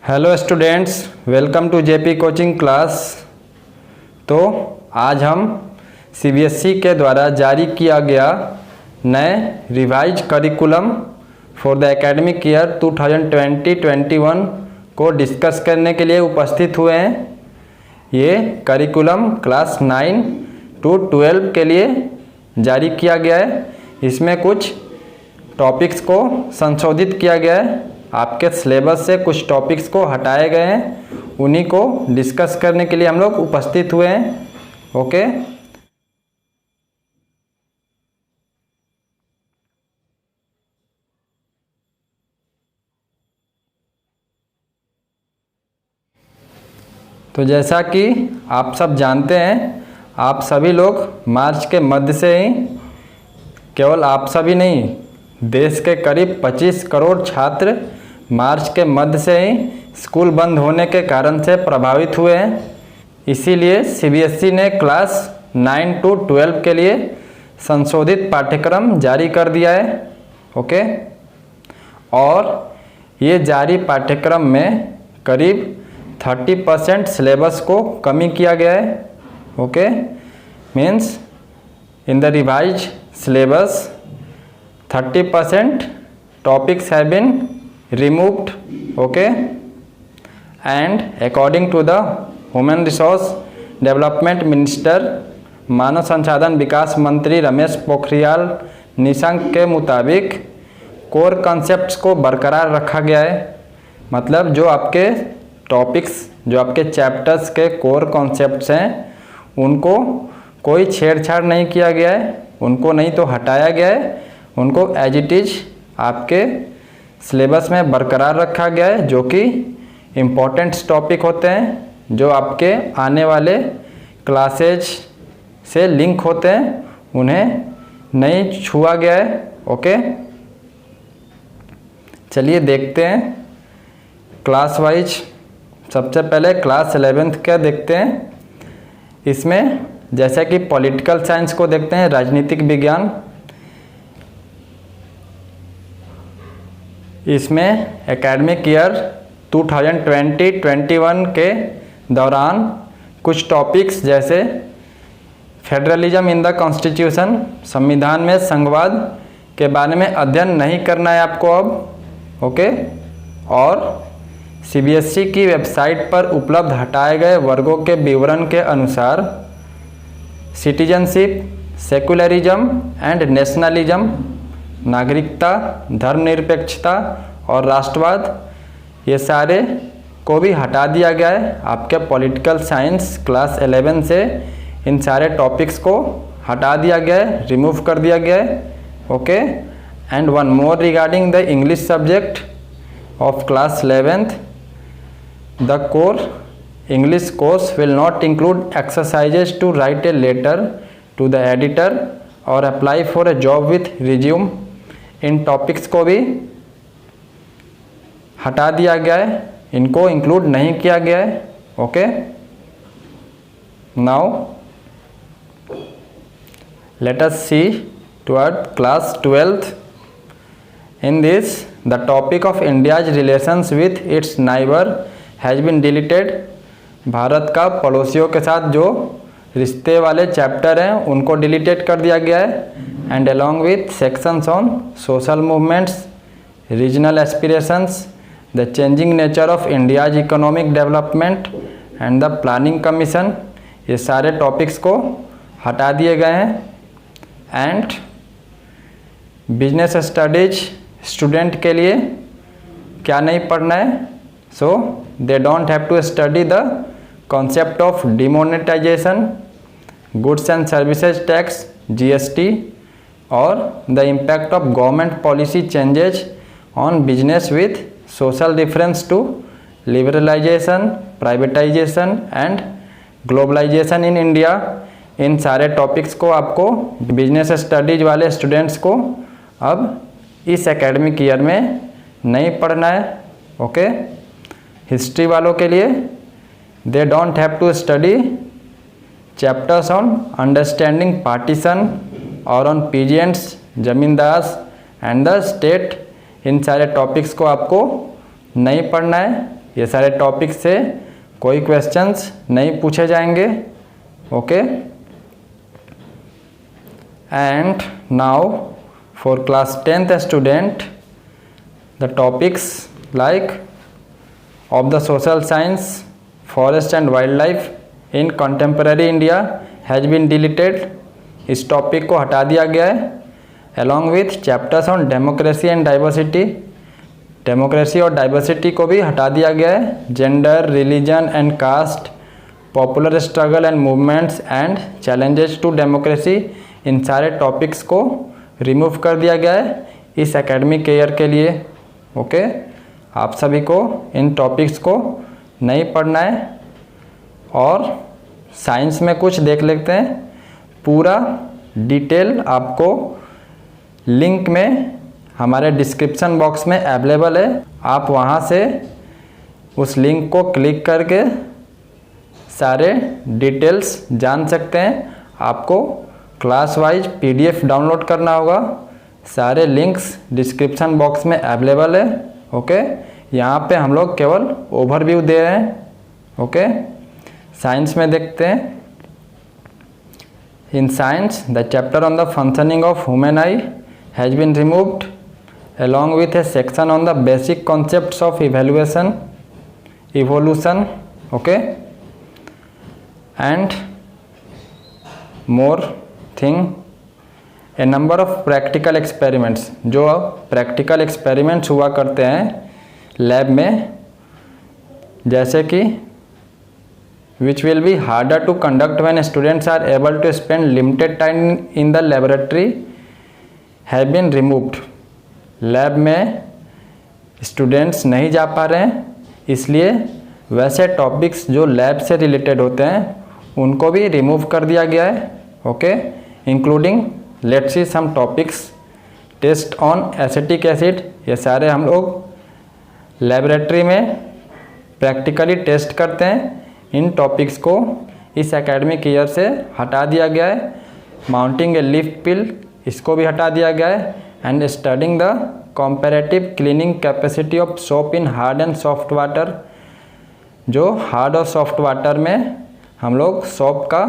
Hello students, welcome to JP coaching class. तो आज हम सीबीएसई के द्वारा जारी किया गया नए revise curriculum for the academic year 2020-21 को डिस्कस करने के लिए उपस्थित हुए हैं। ये करिकुलम क्लास 9 to 12 के लिए जारी किया गया है। इसमें कुछ टॉपिक्स को संशोधित किया गया है। आपके सिलेबस से कुछ टॉपिक्स को हटाए गए हैं, उन्हीं को डिस्कस करने के लिए हम लोग उपस्थित हुए हैं। ओके, तो जैसा कि आप सब जानते हैं, आप सभी लोग मार्च के मध्य से ही, केवल आप सभी नहीं, देश के करीब 25 करोड़ छात्र मार्च के मध्य से ही स्कूल बंद होने के कारण से प्रभावित हुए हैं। इसीलिए सीबीएसई ने क्लास 9 to 12 के लिए संशोधित पाठ्यक्रम जारी कर दिया है। ओके, और ये जारी पाठ्यक्रम में करीब 30% सिलेबस को कमी किया गया है। Okay, means in the revise syllabus 30% topics have been removed. Okay, and according to the Human Resource Development Minister, मानव संसाधन विकास मंत्री रमेश पोखरियाल निशंक के मुताबिक कोर कॉन्सेप्ट्स को बरकरार रखा गया है। मतलब जो आपके टॉपिक्स, जो आपके चैप्टर्स के कोर कॉन्सेप्ट्स हैं, उनको कोई छेड़छाड़ नहीं किया गया है, उनको नहीं तो हटाया गया है, उनको एज इट इज आपके सिलेबस में बरकरार रखा गया है। जो कि इम्पोर्टेंट टॉपिक होते हैं, जो आपके आने वाले क्लासेज से लिंक होते हैं, उन्हें नहीं छुआ गया है। ओके, चलिए देखते हैं क्लास वाइज। सबसे पहले क्लास 11th का देखते हैं। इसमें जैसा कि पॉलिटिकल साइंस को देखते हैं, राजनीतिक विज्ञान। इसमें एकेडमिक ईयर 2020-21 के दौरान कुछ टॉपिक्स जैसे फेडरलिज्म इन द कॉन्स्टिट्यूशन, संविधान में संघवाद के बारे में अध्ययन नहीं करना है आपको अब। ओके, और सीबीएसई की वेबसाइट पर उपलब्ध हटाए गए वर्गों के विवरण के अनुसार सिटीजनशिप, सेकुलरिज्म एंड नेशनलिज्म, नागरिकता, धर्मनिरपेक्षता और राष्ट्रवाद, ये सारे को भी हटा दिया गया है आपके पॉलिटिकल साइंस क्लास 11 से। इन सारे टॉपिक्स को हटा दिया गया है, रिमूव कर दिया गया है। Okay, and one more regarding the English subject of class 11th, the core English course will not include exercises to write a letter to the editor or apply for a job with resume। In topics को भी हटा दिया गया है, इनको include नहीं किया गया है। Okay, now let us see toward class 12th। in this the topic of India's relations with its neighbor has been deleted। Bharat का पड़ोसियों के साथ जो रिश्ते वाले चैप्टर हैं, उनको डिलीटेड कर दिया गया है। And along with sections on social movements, regional aspirations, the changing nature of India's economic development and the planning commission, ये सारे टॉपिक्स को हटा दिए गए हैं। एंड बिजनेस स्टडीज स्टूडेंट के लिए क्या नहीं पढ़ना है, so they don't have to study the concept of demonetization, goods and services tax GST, or the impact of government policy changes on business with social reference to liberalization, privatization and globalization in India। इन सारे टॉपिक्स को आपको business studies वाले students को अब इस academic year में नहीं पढ़ना है। ओके, हिस्ट्री वालों के लिए they don't have to study chapters on understanding partition or on peasants, जमींदार एंड द स्टेट। इन सारे टॉपिक्स को आपको नहीं पढ़ना है। ये सारे टॉपिक से कोई क्वेश्चंस नहीं पूछे जाएंगे। Okay, and now for class 10th student the topics like of the social science, forest and wild life in contemporary India has been deleted. इस टॉपिक को हटा दिया गया है। Along with chapters on democracy and diversity, democracy और diversity को भी हटा दिया गया है। Gender, religion and caste, popular struggle and movements and challenges to democracy, इन सारे टॉपिक्स को रिमूव कर दिया गया है इस एकेडमिक ईयर के लिए। ओके, आप सभी को इन टॉपिक्स को नहीं पढ़ना है। और साइंस में कुछ देख लेते हैं। पूरा डिटेल आपको लिंक में हमारे डिस्क्रिप्शन बॉक्स में अवेलेबल है। आप वहाँ से उस लिंक को क्लिक करके सारे डिटेल्स जान सकते हैं। आपको क्लास वाइज PDF डाउनलोड करना होगा। सारे लिंक्स डिस्क्रिप्शन बॉक्स में अवेलेबल है। ओके, यहाँ पे हम लोग केवल ओवरव्यू दे रहे हैं। ओके, साइंस में देखते हैं। In science the chapter on the functioning of human eye has been removed along with a section on the basic concepts of evolution. Okay, and more thing, a number of practical experiments, जो practical experiments हुआ करते हैं lab में, जैसे कि which will be harder to conduct when students are able to spend limited time in the laboratory have been removed. Lab में students नहीं जा पा रहे हैं, इसलिए वैसे टॉपिक्स जो लैब से रिलेटेड होते हैं उनको भी रिमूव कर दिया गया है। Okay, including let's see some topics, test on acetic acid, ये सारे हम लोग लेबोरेटरी में प्रैक्टिकली टेस्ट करते हैं। इन टॉपिक्स को इस एकेडमिक ईयर से हटा दिया गया है। माउंटिंग ए लीफ पिल, इसको भी हटा दिया गया है। And studying the comparative cleaning capacity of soap in hard and soft water, जो हार्ड और सॉफ्ट वाटर में हम लोग सोप का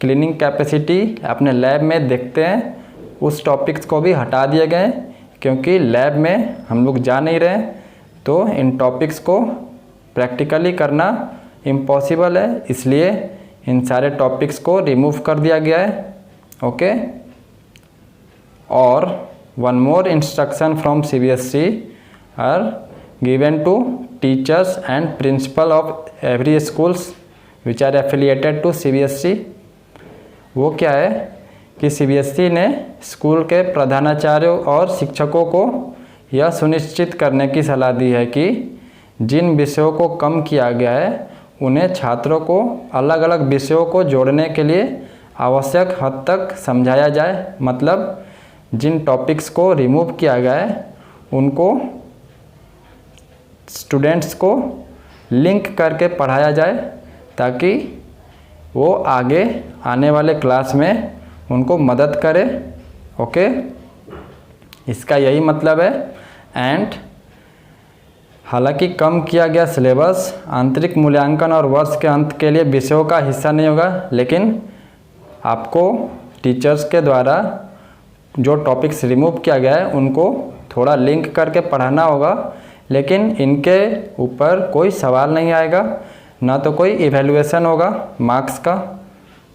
क्लीनिंग कैपेसिटी अपने लैब में देखते हैं, उस टॉपिक्स को भी हटा दिए गए क्योंकि लैब में हम लोग जा नहीं रहे, तो इन टॉपिक्स को प्रैक्टिकली करना इम्पॉसिबल है, इसलिए इन सारे टॉपिक्स को रिमूव कर दिया गया है। ओके, और one more instruction from CBSE are given to teachers and principal of every schools which are affiliated to CBSE। वो क्या है कि CBSE ने स्कूल के प्रधानाचार्यों और शिक्षकों को यह सुनिश्चित करने की सलाह दी है कि जिन विषयों को कम किया गया है उन्हें छात्रों को अलग अलग विषयों को जोड़ने के लिए आवश्यक हद तक समझाया जाए। मतलब जिन टॉपिक्स को रिमूव किया गया है उनको स्टूडेंट्स को लिंक करके पढ़ाया जाए ताकि वो आगे आने वाले क्लास में उनको मदद करे। ओके, इसका यही मतलब है। एंड हालांकि कम किया गया सिलेबस आंतरिक मूल्यांकन और वर्ष के अंत के लिए विषयों का हिस्सा नहीं होगा, लेकिन आपको टीचर्स के द्वारा जो टॉपिक्स रिमूव किया गया है उनको थोड़ा लिंक करके पढ़ाना होगा, लेकिन इनके ऊपर कोई सवाल नहीं आएगा, ना तो कोई इवैल्यूएशन होगा मार्क्स का।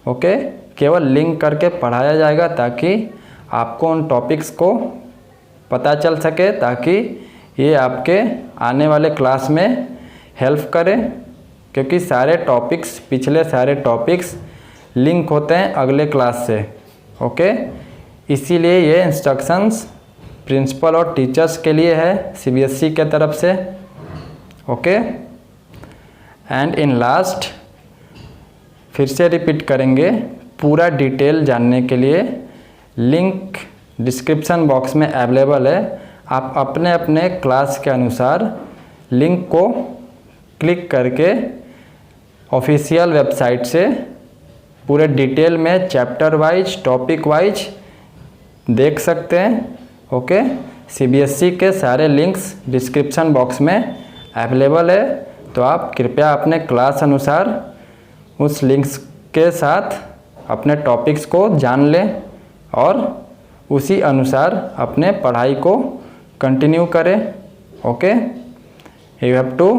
ओके, केवल लिंक करके पढ़ाया जाएगा ताकि आपको उन टॉपिक्स को पता चल सके, ताकि ये आपके आने वाले क्लास में हेल्प करे, क्योंकि सारे टॉपिक्स, पिछले सारे टॉपिक्स लिंक होते हैं अगले क्लास से। ओके, इसीलिए ये इंस्ट्रक्शंस प्रिंसिपल और टीचर्स के लिए है CBSE के तरफ से। ओके, एंड इन लास्ट फिर से रिपीट करेंगे, पूरा डिटेल जानने के लिए लिंक डिस्क्रिप्शन बॉक्स में अवेलेबल है। आप अपने अपने क्लास के अनुसार लिंक को क्लिक करके ऑफिशियल वेबसाइट से पूरे डिटेल में चैप्टर वाइज, टॉपिक वाइज देख सकते हैं। ओके, CBSE के सारे लिंक्स डिस्क्रिप्शन बॉक्स में अवेलेबल है। तो आप कृपया अपने क्लास अनुसार उस लिंक्स के साथ अपने टॉपिक्स को जान लें और उसी अनुसार अपने पढ़ाई को कंटिन्यू करें। Okay, you have to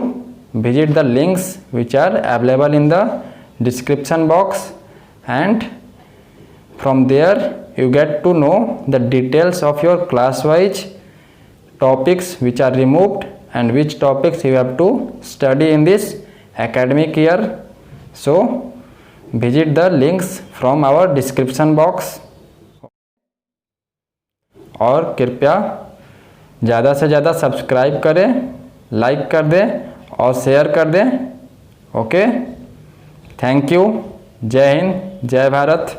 visit the links which are available in the description box, and from there you get to know the details of your class wise topics which are removed and which topics you have to study in this academic year. So visit the links from our description box और कृपया ज़्यादा से ज़्यादा subscribe करें, like कर दें और share कर दें। Okay, thank you. जय हिंद, जय भारत।